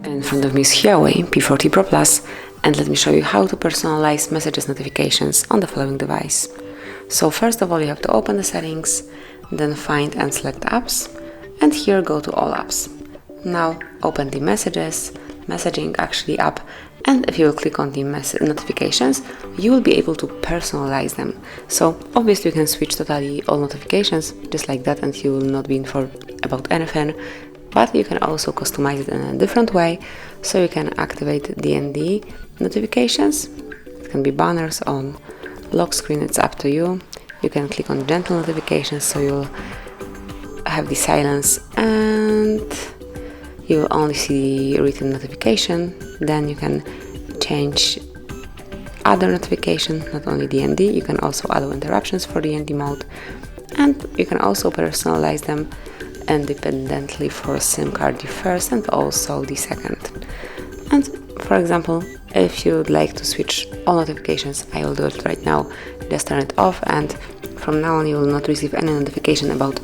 In front of me is HUAWEI P40 Pro Plus, and let me show you how to personalize messages notifications on the following device. So first of all, you have to open the settings, then find and select apps, and here go to all apps. Now open the messaging app, and if you will click on the notifications, you will be able to personalize them. So obviously you can switch totally all notifications just like that, and you will not be informed about anything. But you can also customize it in a different way, so you can activate D&D notifications. It can be banners on lock screen, it's up to you. You can click on gentle notifications, so you'll have the silence and you will only see the written notification. Then you can change other notification, not only D&D, you can also allow interruptions for D&D mode, and you can also personalize them independently for SIM card the first and also the second. And for example, if you would like to switch all notifications, I will do it right now. Just turn it off, and from now on you will not receive any notification about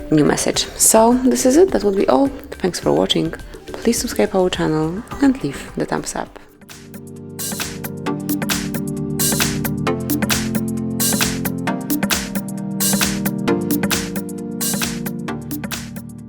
new message. So this is it, that will be all. Thanks for watching. Please subscribe our channel and leave the thumbs up.